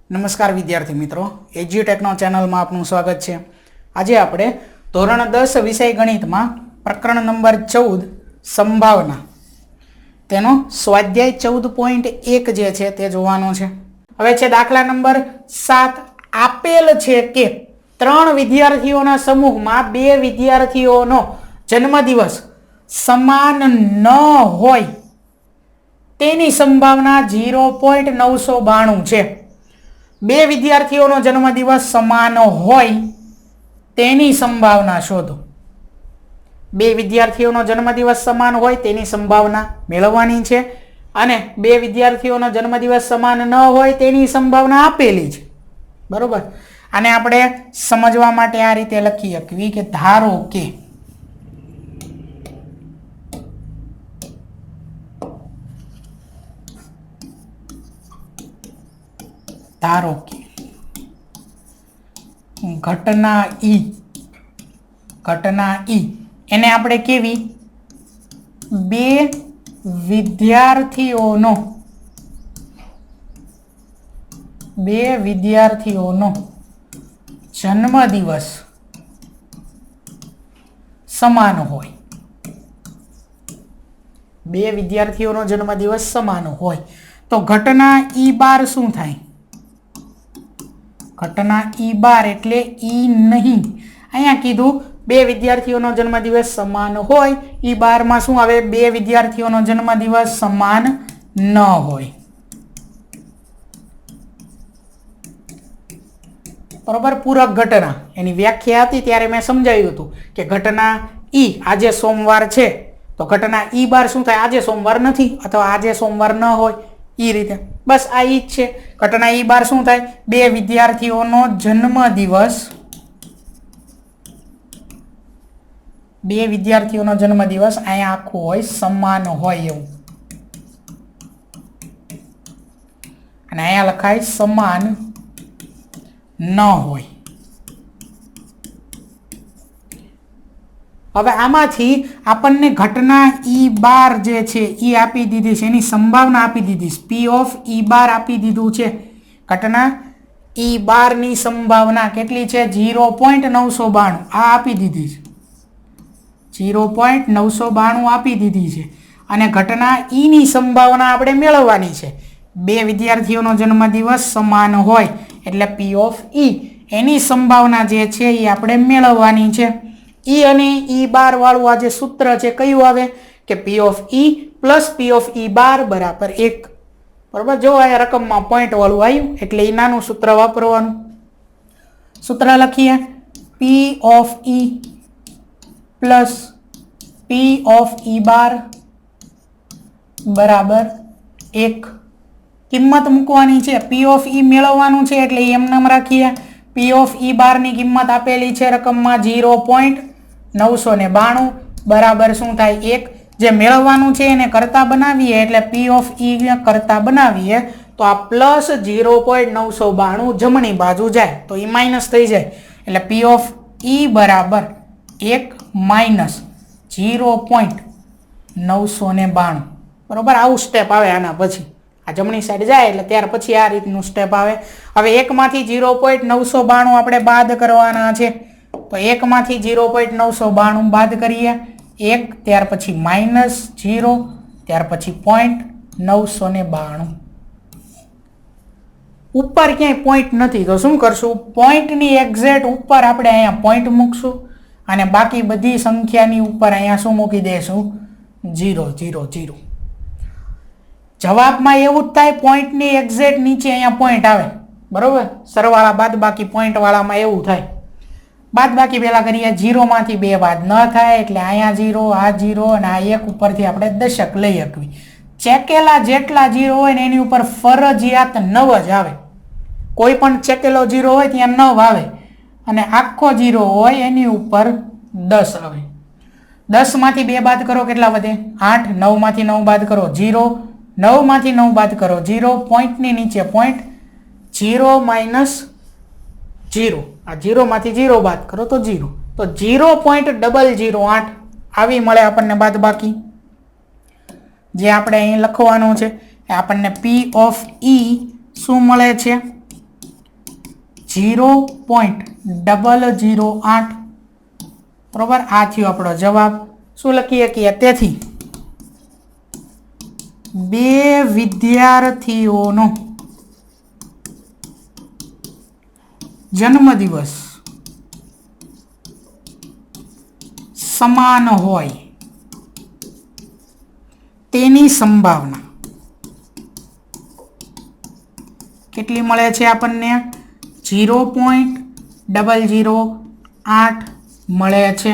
નમસ્કાર વિદ્યાર્થી મિત્રો, એજ્યુટેકનો ચેનલમાં આપનું સ્વાગત છે। આજે આપણે ધોરણ 10 વિષય ગણિતમાં પ્રકરણ નંબર 14 સંભાવના તેનો સ્વાધ્યાય 14.1 જે છે તે જોવાનો છે। હવે છે દાખલા નંબર 7। આપેલ છે કે 3 વિદ્યાર્થીઓના સમૂહમાં 2 વિદ્યાર્થીઓનો જન્મદિવસ સમાન ન હોય તેની સંભાવના 0.992 છે। 2 વિદ્યાર્થીઓનો જન્મદિવસ સમાન હોય તેની સંભાવના શોધો। 2 વિદ્યાર્થીઓનો જન્મદિવસ સમાન હોય તેની સંભાવના મેળવવાની છે અને 2 વિદ્યાર્થીઓનો જન્મદિવસ સમાન ન હોય તેની સંભાવના આપેલી છે, બરોબર। આને આપણે સમજવા માટે આ રીતે લખી શકીએ કે ધારો કે ઘટના ઈ એને આપણે કેવી 2 વિદ્યાર્થીઓનો જન્મદિવસ સમાન હોય। 2 વિદ્યાર્થીઓનો જન્મદિવસ સમાન હોય તો ઘટના ઈ બાર શું થાય? ઘટના ઈ બાર એટલે ઈ નહીં, અહીંયા કીધું 2 વિદ્યાર્થીઓનો જન્મદિવસ સમાન હોય, ઈ બારમાં શું આવે? 2 વિદ્યાર્થીઓનો જન્મદિવસ સમાન ન હોય, બરોબર। પૂરક ઘટના એની વ્યાખ્યા હતી ત્યારે મેં સમજાવ્યું હતું કે ઘટના ઈ આજે સોમવાર છે તો ઘટના ઈ બાર શું થાય? આજે સોમવાર નથી અથવા આજે સોમવાર ન હોય, ઈ રીતે બસ આ ઈ જ છે। ઘટના ઈ બાર શું થાય? 2 વિદ્યાર્થીઓનો જન્મદિવસ 2 વિદ્યાર્થીઓનો જન્મદિવસ અહીંયા આખું હોય સમાન હોય એવું, અને અહીંયા લખાય સમાન ન હોય। હવે આમાંથી આપણને ઘટના ઈ બાર જે છે ઈ આપી દીધી છે, એની સંભાવના આપી દીધી છે, પી ઓફ ઈ બાર આપી દીધું છે। ઘટના ઈ બાર ની સંભાવના કેટલી છે? 0.992 આ આપી દીધી છે, 0.992 આપી દીધી છે। અને ઘટના ઈ ની સંભાવના આપણે મેળવવાની છે। 2 વિદ્યાર્થીઓનો જન્મદિવસ સમાન હોય એટલે પી ઓફ ઈ એની સંભાવના જે છે એ આપણે મેળવવાની છે। ઈ અને ઈ બાર વાળું આ જે સૂત્ર છે કયું આવે? કે P of E plus P of E bar બરાબર 1, બરોબર। જો આ રકમમાં પોઈન્ટ વાળું આવ્યું એટલે એ નાનું સૂત્ર વાપરવાનું। સૂત્ર લખીએ, P of E plus P of E bar બરાબર 1। કિંમત મૂકવાની છે, પી ઓફ ઈ મેળવવાનું છે એટલે એમ નામ રાખીએ। પી ઓફ ઈ બાર ની કિંમત આપેલી છે રકમમાં 0.992 બરાબર શું થાય? 1। જે મેળવવાનું છે એને કરતા બનાવીએ એટલે પી ઓફ ઈ કરતા બનાવીએ તો આ પ્લસ 0.992 જમણી બાજુ જાય તો ઈ માઇનસ થઈ જાય એટલે પી ઓફ ઈ બરાબર 1 માઇનસ 0.992, બરોબર। આવું સ્ટેપ આવે આના પછી, આ જમણી સાઈડ જાય એટલે ત્યાર પછી આ રીતનું સ્ટેપ આવે। હવે 1 માંથી 0.992 આપણે બાદ કરવાના છે તો 1 માંથી 0.992 બાદ કરીએ, 1 ત્યાર પછી માઇનસ 0 ત્યાર પછી 0.992। ઉપર ક્યાંય પોઈન્ટ નથી તો શું કરશું? પોઈન્ટની એક્ઝેક્ટ ઉપર આપણે અહીંયા પોઈન્ટ મૂકશું અને બાકી બધી સંખ્યાની ઉપર અહીંયા શું મૂકી દઈશું? 0 0 0। જવાબમાં એવું જ થાય, પોઈન્ટની એક્ઝેક્ટ નીચે અહીંયા પોઈન્ટ આવે, બરોબર। સરવાળા બાદ બાકી પોઈન્ટ વાળામાં એવું થાય। બાદ બાકી પહેલા કરીએ, 0 માંથી 2 બાદ ન થાય એટલે અહીંયા 0, આ 0 અને આ 1 ઉપરથી આપણે દશક લઈ શકવી। ચેકેલા જેટલા 0 હોય ને એની ઉપર ફરજિયાત 9 જ આવે। કોઈ પણ ચેકેલો 0 હોય ત્યાં 9 આવે અને આખો 0 હોય એની ઉપર 10 આવે। 10 માંથી 2 બાદ કરો કેટલા વધે? 8। 9 માંથી 9 બાદ કરો 0, 9 માંથી 9 બાદ કરો 0, પોઈન્ટની નીચે પોઈન્ટ, 0 માઇનસ 0, આ 0 માંથી 0 બાદ કરો તો 0, તો 0.008 આવી મળે આપણને બાદ બાકી। જે આપણે અહીં લખવાનું છે એ આપણને પી ઓફ ઈ શું મળે છે? 0.008 બરોબર. આ થયો આપણો જવાબ. શું લખી શકીએ? તેથી બે વિદ્યાર્થીઓનો જન્મદિવસ સમાન હોય તેની સંભાવના કેટલી મળે છે આપણને? 0.008 મળે છે.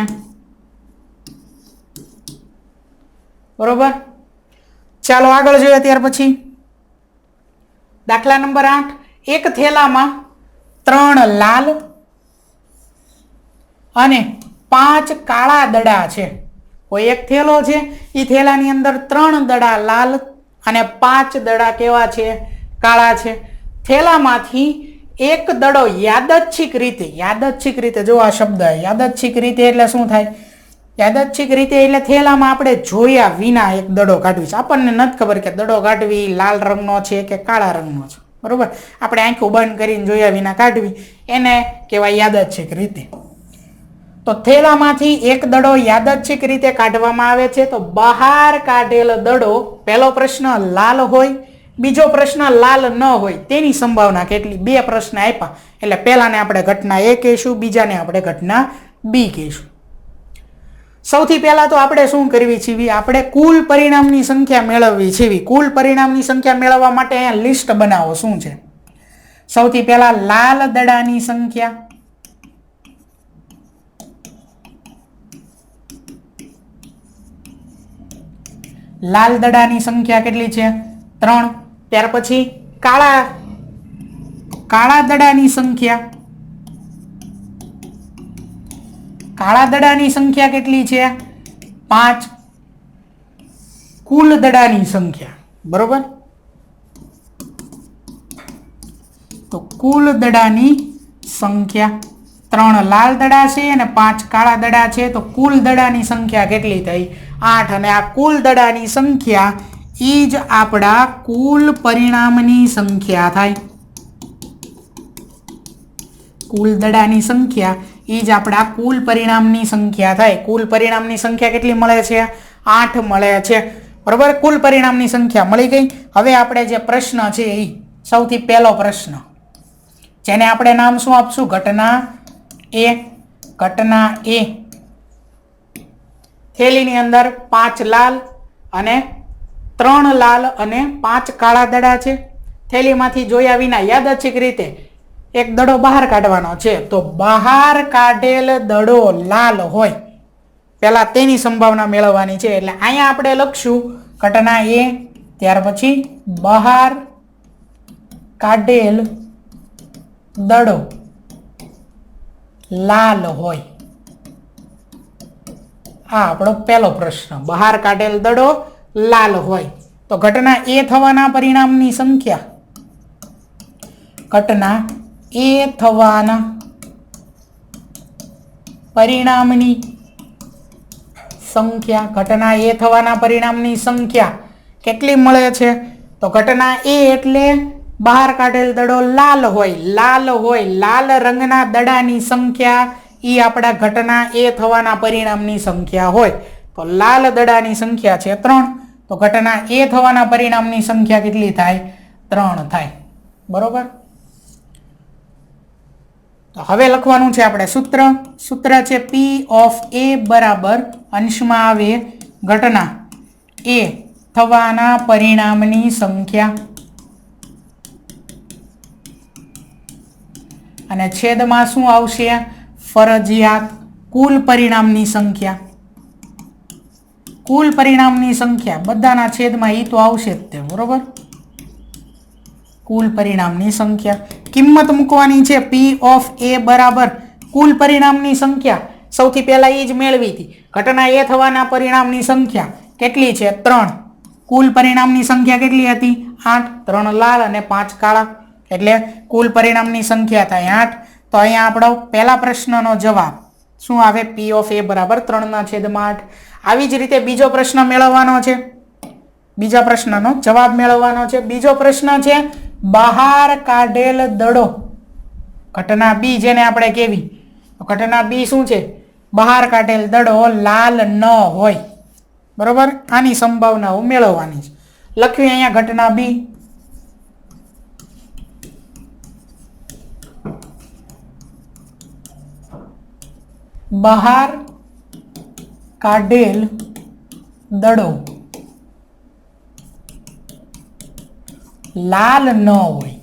બરોબર. ચાલો આગળ જોઈએ. ત્યાર પછી દાખલા નંબર 8. એક થેલામાં 3 લાલ અને 5 કાળા દડા છે. કોઈ એક થેલો છે, એ થેલાની અંદર 3 દડા લાલ અને 5 દડા કેવા છે? કાળા છે. થેલામાંથી એક દડો યાદચ્છિક રીતે જો આ શબ્દ યાદચ્છિક રીતે એટલે શું થાય? યાદચ્છિક રીતે એટલે થેલામાં આપણે જોયા વિના એક દડો કાઢવી છે. આપણને નથી ખબર કે દડો કાઢવી લાલ રંગનો છે કે કાળા રંગનો છે. બરોબર. આપણે આંખો બંધ કરીને જોયા વિના કાઢવી એને કહેવાય યાદચ્છિક રીતે. તો થેલામાંથી એક દડો યાદચ્છિક રીતે કાઢવામાં આવે છે. તો બહાર કાઢેલ દડો, પહેલો પ્રશ્ન લાલ હોય, બીજો પ્રશ્ન લાલ ન હોય તેની સંભાવના કેટલી? બે પ્રશ્ન આપ્યા એટલે પહેલાને આપણે ઘટના A કહીશું, બીજાને આપણે ઘટના B કહીશું. સૌથી પહેલા તો આપણે શું કરવી છે? આપણે કુલ પરિણામની સંખ્યા મેળવવી છે. કુલ પરિણામની સંખ્યા મેળવવા માટે અહીંયા લિસ્ટ બનાવો. શું છે? સૌથી પહેલા લાલ દડાની સંખ્યા, લાલ દડાની સંખ્યા કેટલી છે? 3. ત્યાર પછી કાળા દડાની સંખ્યા, કાળા દડાની સંખ્યા કેટલી છે? 5. કુલ દડાની સંખ્યા, બરોબર. તો કુલ દડાની સંખ્યા 3 લાલ દડા છે અને 5 કાળા દડા છે. તો કુલ દડાની સંખ્યા કેટલી થઈ? 8. અને આ કુલ દડાની સંખ્યા એ જ આપણા કુલ પરિણામની સંખ્યા થાય. કુલ દડાની સંખ્યા એ જ આપણા કુલ પરિણામની સંખ્યા થાય. કુલ પરિણામની સંખ્યા કેટલી મળે છે? 8 મળે છે. બરોબર. કુલ પરિણામની સંખ્યા મળી ગઈ. હવે આપણે જે પ્રશ્ન છે એ સૌથી પહેલો પ્રશ્ન, જેને આપણે નામ શું આપશું? ઘટના A. ઘટના A. થેલીની અંદર 5 લાલ અને 3 લાલ અને 5 કાળા દડા છે. થેલીમાંથી જોયા વિના યાદચ્છિક રીતે એક દડો બહાર કાઢવાનો છે. તો બહાર કાઢેલ દડો લાલ હોય પહેલા તેની સંભાવના મેળવવાની છે. એટલે અહીંયા આપણે લખશું ઘટના A, ત્યાર પછી બહાર કાઢેલ દડો લાલ હોય. આ આપણો પહેલો પ્રશ્ન. બહાર કાઢેલ દડો લાલ હોય. તો ઘટના A થવાના પરિણામની સંખ્યા, ઘટના A થવાના પરિણામની સંખ્યા, ઘટના A થવાના પરિણામની સંખ્યા કેટલી મળે છે? તો ઘટના A એટલે બહાર કાઢેલ દડો લાલ હોય. લાલ રંગના દડાની સંખ્યા એ આપણા ઘટના A થવાના પરિણામની સંખ્યા હોય. તો લાલ દડાની સંખ્યા છે 3. તો ઘટના A થવાના પરિણામની સંખ્યા કેટલી થાય? 3 થાય. બરોબર. તો હવે લખવાનું છે આપણે સૂત્ર છે P of A બરાબર અંશમાં આવે ઘટના A થવાના પરિણામની સંખ્યા અને છેદમાં શું આવશે? ફરજિયાત કુલ પરિણામની સંખ્યા. કુલ પરિણામની સંખ્યા બધાના છેદમાં એ તો આવશે જ તે. બરોબર. કુલ પરિણામની સંખ્યા કિંમત મૂકવાની છે. P of A બરાબર કુલ પરિણામની સંખ્યા સૌથી પહેલા એ જ મેળવી હતી. ઘટના A થવાના પરિણામની સંખ્યા કેટલી છે? 3. કુલ પરિણામની સંખ્યા કેટલી હતી? 8. 3 લાલ અને 5 કાળા એટલે કુલ પરિણામની સંખ્યા થાય 8. તો અહીંયા આપણો પહેલા પ્રશ્નનો જવાબ શું આવે? P of A બરાબર 3/8. આવી જ રીતે બીજો પ્રશ્ન મેળવવાનો છે. બીજા પ્રશ્નનો જવાબ મેળવવાનો છે. બીજો પ્રશ્ન છે બહાર કાઢેલ દડો ઘટના બી જેને આપણે કેવી, ઘટના બી શું છે, બહાર કાઢેલ દડો લાલ ન હોય, બરોબર. આની સંભાવનાઓ મેળવવાની છે. લખ્યું અહીંયા ઘટના બી. બહાર કાઢેલ દડો લાલ ન હોય.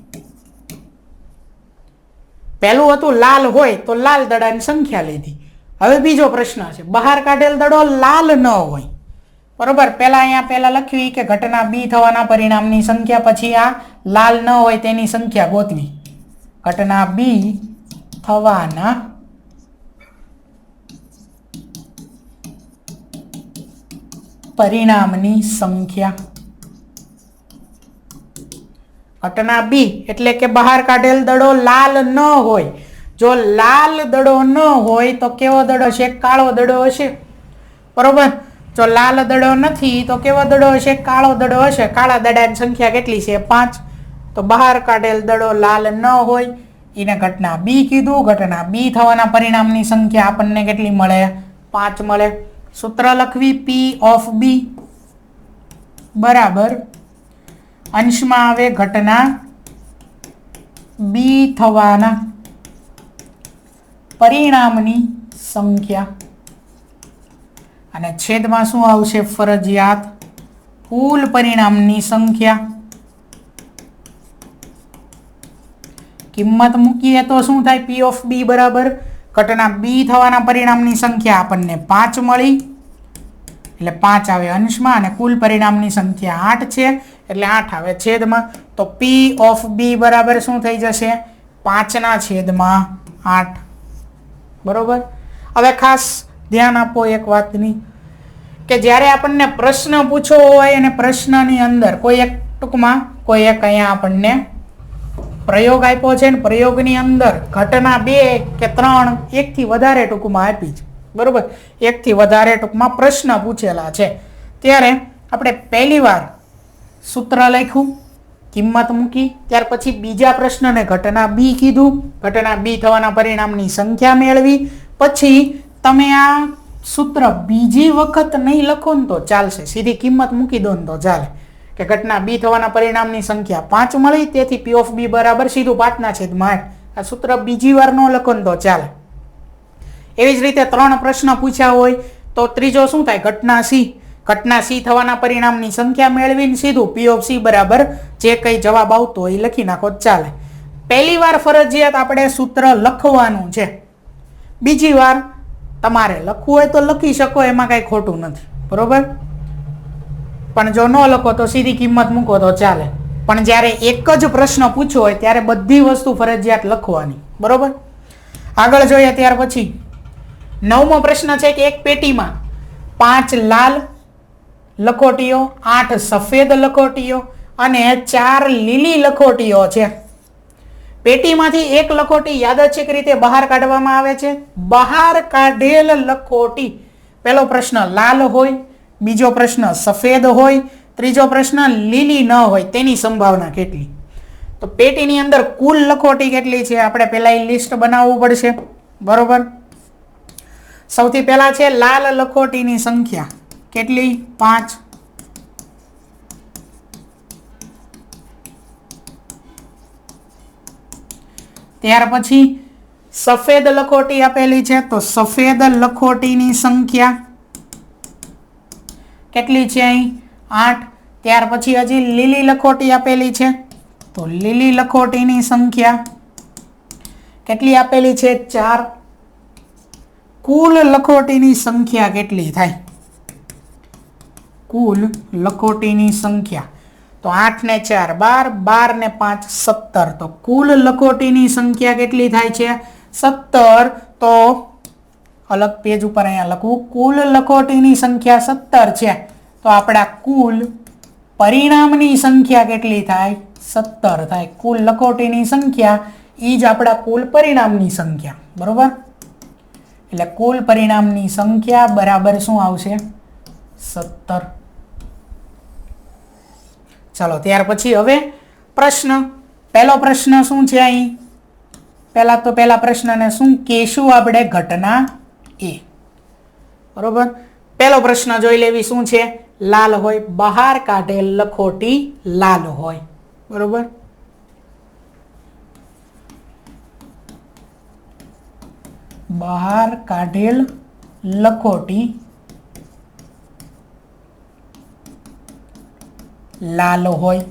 પહેલું હતું લાલ હોય તો લાલ દડાની સંખ્યા લીધી. હવે બીજો પ્રશ્ન છે બહાર કાઢેલ દડો લાલ ન હોય, બરોબર. પહેલા લખ્યું કે ઘટના બી થવાના પરિણામની સંખ્યા, પછી આ લાલ ન હોય તેની સંખ્યા ગોતવી. ઘટના બી થવાના પરિણામની સંખ્યા. ઘટના બી એટલે કે બહાર કાઢેલ દડો લાલ ન હોય. જો લાલ દડો ન હોય તો કેવો દડો હશે, કાળો દડો હશે, બરોબર. જો લાલ દડો નથી તો કેવો દડો હશે, કાળો દડો હશે. કાળા દડાની સંખ્યા કેટલી છે, 5. તો બહાર કાઢેલ દડો લાલ ન હોય એને ઘટના બી કીધું. ઘટના બી થવાના પરિણામની સંખ્યા આપણને કેટલી મળે, 5 મળે. સૂત્ર લખવી પી ઓફ બી બરાબર અંશમાં આવે ઘટના બી થવાના પરિણામની સંખ્યા અને છેદમાં શું આવશે, ફરજિયાત કુલ પરિણામની સંખ્યા. કિંમત મૂકીએ તો શું થાય, પી ઓફ બી બરાબર ઘટના બી થવાના પરિણામની સંખ્યા આપણને 5 મળી, એટલે 5 આવે અંશમાં, અને કુલ પરિણામની સંખ્યા 8 છે એટલે 8 આવે છેદમાં. તો પી ઓફ બી બરાબર શું થઈ જશે, 5/8, બરોબર. હવે ખાસ ધ્યાન આપો એક વાતની, કે જ્યારે આપણને પ્રશ્ન પૂછવો હોય અને પ્રશ્નની અંદર કોઈ એક ટૂંકમાં કોઈ એક અહીંયા આપણને પ્રયોગ આપ્યો છે ને પ્રયોગની અંદર ઘટના 2 કે 3 એકથી વધારે ટૂંકમાં આપી છે, બરોબર. એકથી વધારે ટૂંકમાં પ્રશ્ન પૂછેલા છે, ત્યારે આપણે પહેલી વાર સૂત્ર લખ્યું, કિંમત મૂકી, ત્યાર પછી બીજા પ્રશ્નને ઘટના બી કીધું, ઘટના બી થવાના પરિણામની સંખ્યા મેળવી. પછી તમે આ સૂત્ર બીજી વખત નહીં લખો ને તો ચાલશે, સીધી કિંમત મૂકી દો ને તો ચાલે, કે ઘટના બી થવાના પરિણામની સંખ્યા 5 મળી, તેથી પી ઓફ બી બરાબર સીધું 5/8. આ સૂત્ર બીજી વાર ન લખો ને તો ચાલે. એવી જ રીતે 3 પ્રશ્ન પૂછ્યા હોય તો ત્રીજો શું થાય, ઘટના સી થવાના પરિણામની સંખ્યા મેળવીને સીધું પી ઓફ સી બરાબર જે કંઈ જવાબ આવતો હોય એ લખી નાખો ચાલે. પહેલી વાર ફરજિયાત આપણે સૂત્ર લખવાનું છે, બીજી વાર તમારે લખવું હોય તો લખી શકો, એમાં કાંઈ ખોટું નથી, બરોબર. પણ જો ન લખો તો સીધી કિંમત મૂકો તો ચાલે. પણ જ્યારે એક જ પ્રશ્ન પૂછ્યો હોય ત્યારે બધી વસ્તુ ફરજિયાત લખવાની, બરોબર. આગળ જોઈએ ત્યાર પછી 9મો પ્રશ્ન છે કે એક પેટીમાં 5 લાલ લખોટીઓ, 8 સફેદ લખોટીઓ અને 4 લીલી લખોટીઓ છે. પેટીમાંથી એક લખોટી યાદચ્છિક રીતે બહાર કાઢવામાં આવે છે. બહાર કાઢેલ લખોટી, પહેલો પ્રશ્ન લાલ હોય, બીજો પ્રશ્ન સફેદ હોય, ત્રીજો પ્રશ્ન લીલી ન હોય, તેની સંભાવના કેટલી. તો પેટીની અંદર કુલ લખોટી કેટલી છે આપણે પહેલા એ લિસ્ટ બનાવવું પડશે, બરોબર. સૌથી પહેલા છે લાલ લખોટીની સંખ્યા કેટલી, 5. ત્યાર પછી સફેદ લખોટી આપેલી છે, તો સફેદ લખોટીની સંખ્યા કેટલી છે અહીં, 8. ત્યાર પછી હજી લીલી લખોટી આપેલી છે, તો લીલી લખોટીની સંખ્યા કેટલી આપેલી છે, 4. કુલ લખોટીની સંખ્યા કેટલી થાય, કુલ લખોટીની સંખ્યા તો 8 ને 4 12, 12 ને 5 17. તો કુલ લખોટીની સંખ્યા કેટલી થાય છે, 17. તો અલગ પેજ ઉપર અહીંયા લખવું, કુલ લખોટીની સંખ્યા 17 છે. તો આપણા કુલ પરિણામની સંખ્યા કેટલી થાય, 17 થાય. કુલ લખોટીની સંખ્યા એ જ આપણા કુલ પરિણામની સંખ્યા, બરોબર. એટલે કુલ પરિણામની સંખ્યા બરાબર શું આવશે, 17. ચાલો ત્યાર પછી હવે પ્રશ્ન, પહેલો પ્રશ્ન શું છે અહીં, પહેલા પ્રશ્નને શું કહેશું આપણે? ઘટના એ. બરોબર. પહેલો પ્રશ્ન જોઈ લેવી. શું છે? લાલ હોય, બહાર કાઢેલ લખોટી લાલ હોય. બરોબર. બહાર કાઢેલ લખોટી લાલ હોય.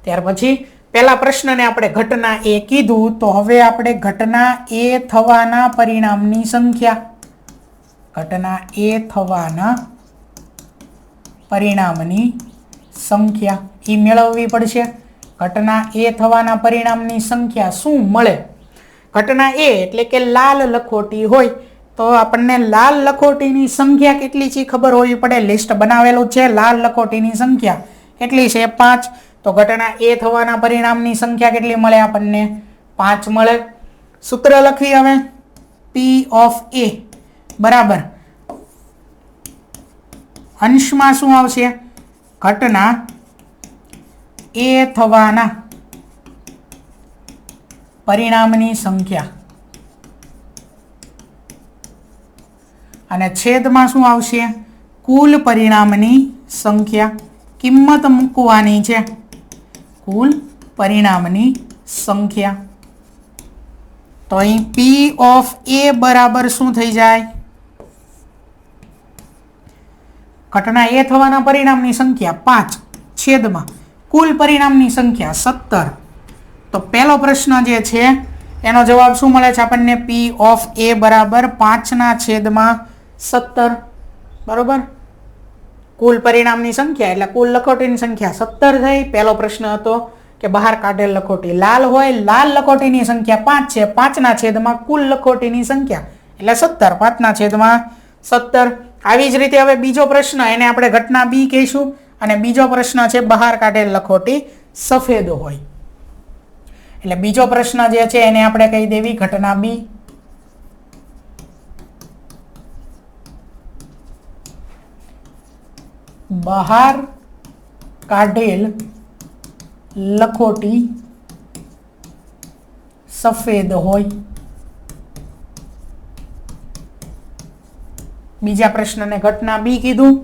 ત્યાર પછી પહેલા પ્રશ્નને આપણે ઘટના એ કીધું, તો હવે આપણે ઘટના એ થવાના પરિણામની સંખ્યા, ઘટના એ થવાના પરિણામની સંખ્યા એ મેળવવી પડશે. ઘટના એ થવાના પરિણામની સંખ્યા શું મળે? ઘટના એ એટલે કે લાલ લખોટી હોય, તો આપણને લાલ લખોટીની સંખ્યા કેટલી છે ખબર હોવી પડે. લિસ્ટ બનાવેલું છે. લાલ લખોટીની સંખ્યા કેટલી છે? 5. તો ઘટના એ થવાના પરિણામની સંખ્યા કેટલી મળે આપણને? 5 મળે. સૂત્ર લખવી હવે. P of A બરાબર અંશમાં શું આવશે? ઘટના એ થવાના પરિણામની સંખ્યા અને છેદમાં શું આવશે? કુલ પરિણામની સંખ્યા. કિંમત મૂકવાની છે. કુલ પરિણામની સંખ્યા. તો અહીં P of A બરાબર શું થઈ જાય? ઘટના એ થવાના પરિણામની સંખ્યા 5 છેદમાં કુલ પરિણામની સંખ્યા 17. તો પહેલો પ્રશ્ન જે છે એનો જવાબ શું મળે છે આપણને? P of A બરાબર 5/17. બરોબર. કુલ પરિણામની સંખ્યા એટલે કુલ લખોટીની સંખ્યા 17 થઈ. પહેલો પ્રશ્ન હતો કે બહાર કાઢેલ લખોટી લાલ હોય. લાલ લખોટીની સંખ્યા 5 છે. 5/17 કુલ લખોટીની સંખ્યા એટલે 17. 5/17. આવી જ રીતે હવે બીજો પ્રશ્ન, એને આપણે ઘટના બી કહીશું. અને બીજો પ્રશ્ન છે બહાર કાઢેલ લખોટી સફેદ હોય. એટલે બીજો પ્રશ્ન જે છે એને આપણે કહી દેવી ઘટના બી. બહાર કાઢેલ લખોટી સફેદ હોય. બીજા પ્રશ્નને ઘટના બી કીધું.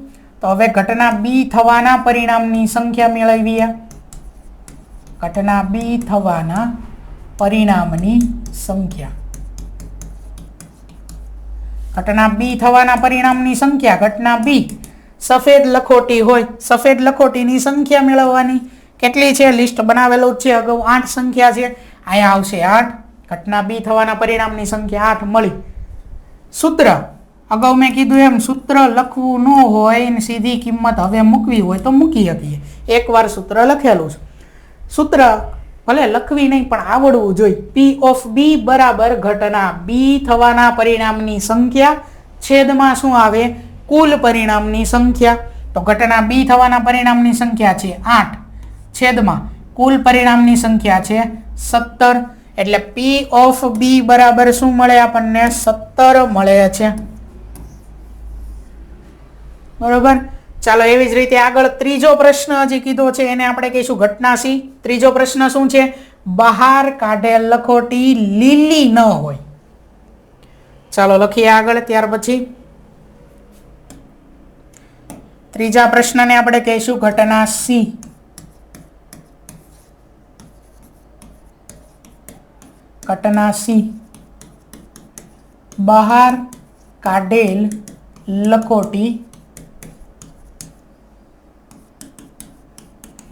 તો હવે ઘટના બી થવાના પરિણામની સંખ્યા મેળવીએ. ઘટના બી થવાના પરિણામની સંખ્યા. ઘટના બી થવાના પરિણામની સંખ્યા. ઘટના બી સફેદ લખોટી હોય. સફેદ લખોટીની સંખ્યા મેળવવાની. કેટલી છે? લિસ્ટ બનાવેલું છે. અગાઉ 8 સંખ્યા છે. અહીંયા આવશે 8. ઘટના બી થવાના પરિણામની સંખ્યા 8 મળી. સૂત્ર અગાઉ મેં કીધું એમ, સૂત્ર લખવું ન હોય ને સીધી કિંમત હવે મૂકવી હોય તો મૂકી શકીએ. એકવાર સૂત્ર લખેલું છે. સૂત્ર ભલે લખવી નહીં પણ આવડવું જોઈએ. P of B બરાબર ઘટના બી થવાના પરિણામની સંખ્યા છેદમાં શું આવે? કુલ પરિણામની સંખ્યા. તો ઘટના બી થવાના પરિણામની સંખ્યા છે 8 છેદમાં કુલ પરિણામની સંખ્યા છે 17. એટલે P of B બરાબર શું મળે આપણને? 17 મળે છે. બરોબર. ચાલો એવી જ રીતે આગળ ત્રીજો પ્રશ્ન હજી કીધો છે એને આપણે કહીશું ઘટના સી. ત્રીજો પ્રશ્ન શું છે? બહાર કાઢેલ લખોટી લીલી ન હોય. ચાલો લખીએ આગળ. ત્યાર પછી ત્રીજા પ્રશ્નને આપણે કહીશું ઘટના સી. ઘટના સી. બહાર કાઢેલ લખોટી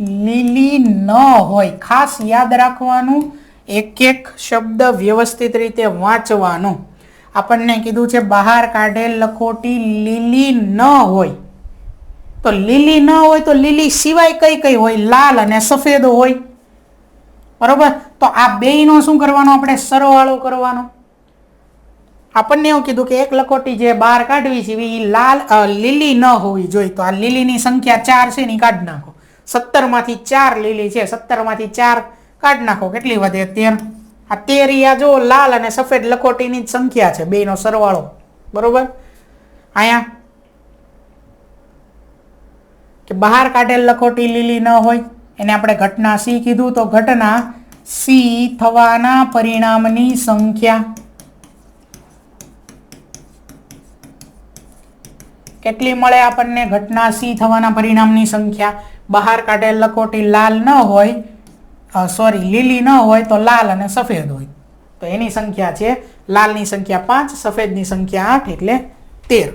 લીલી ન હોય. ખાસ યાદ રાખવાનું, એક એક શબ્દ વ્યવસ્થિત રીતે વાંચવાનો. આપણને કીધું છે બહાર કાઢેલ લખોટી લીલી ન હોય. તો લીલી ન હોય તો લીલી સિવાય કઈ કઈ હોય? લાલ અને સફેદ હોય. બરોબર. તો આ બેયનો શું કરવાનો? આપણે સરવાળો કરવાનો. આપણને એવું કીધું કે એક લખોટી જે બહાર કાઢવી છે એ લીલી ન હોવી જોઈએ. તો આ લીલીની સંખ્યા 4 છે ને કાઢી નાખો. 17 માંથી 4 લીલી છે. 17 માંથી 4 કાઢી નાખો. કેટલી વધે? 13. આ 13 જો લાલ અને સફેદ લખોટીની જ સંખ્યા છે. બેયનો સરવાળો. બરોબર. અહીંયા કે બહાર કાઢેલ લખોટી લીલી ન હોય એને આપણે ઘટના સી કીધું. તો ઘટના સી થવાના પરિણામની સંખ્યા કેટલી મળે આપણને? ઘટના સી થવાના પરિણામની સંખ્યા. બહાર કાઢેલ લખોટી લાલ ન હોય, લીલી ન હોય તો લાલ અને સફેદ હોય, તો એની સંખ્યા છે લાલની સંખ્યા 5, સફેદની સંખ્યા 8, એટલે 13.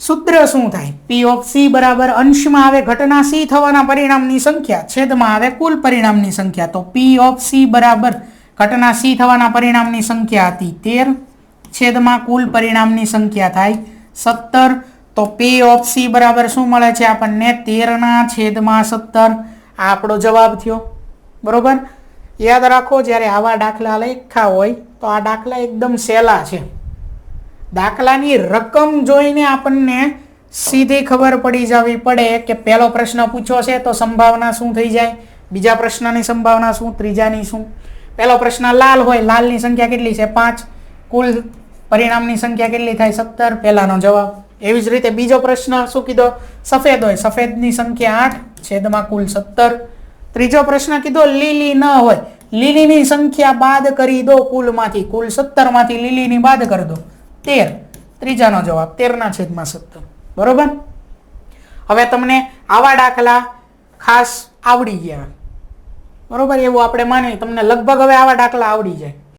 સૂત્ર શું થાય? P ઓફ C બરાબર અંશમાં આવે ઘટના સી થવાના પરિણામની સંખ્યા, છેદમાં આવે કુલ પરિણામની સંખ્યા. તો P ઓફ C બરાબર ઘટના સી થવાના પરિણામની સંખ્યા હતી 13, છેદમાં કુલ પરિણામની સંખ્યા થાય 17. તો P ઓફ C બરાબર શું મળે છે આપણને? 13/17. આ આપણો જવાબ થયો. બરોબર, યાદ રાખો જ્યારે આવા દાખલા લખ્યા હોય તો આ દાખલા એકદમ સહેલા છે. દાખલાની રકમ જોઈને આપણને સીધી ખબર પડી જવી પડે કે પહેલો પ્રશ્ન પૂછ્યો છે તો સંભાવના શું થઈ જાય, બીજા પ્રશ્નની સંભાવના શું, ત્રીજાની શું. પહેલો પ્રશ્ન લાલ હોય, લાલની સંખ્યા કેટલી છે? 5. કુલ પરિણામની સંખ્યા કેટલી થાય? 17. પહેલાનો જવાબ. એવી જ રીતે બીજો પ્રશ્ન શું કીધો? સફેદ હોય, સફેદની સંખ્યા 8, છેદમાં કુલ 17. ત્રીજો પ્રશ્ન કીધો લીલી ન હોય, લીલીની સંખ્યા બાદ કરી દો કુલમાંથી, કુલ 17માંથી લીલીની બાદ કરી દો, 13. ત્રીજાનો જવાબ 13/17. બરોબર, હવે તમને આવા દાખલા ખાસ આવડી ગયા. બરોબર, એવું આપણે માનીએ તમને લગભગ હવે આવા દાખલા આવડી જાય.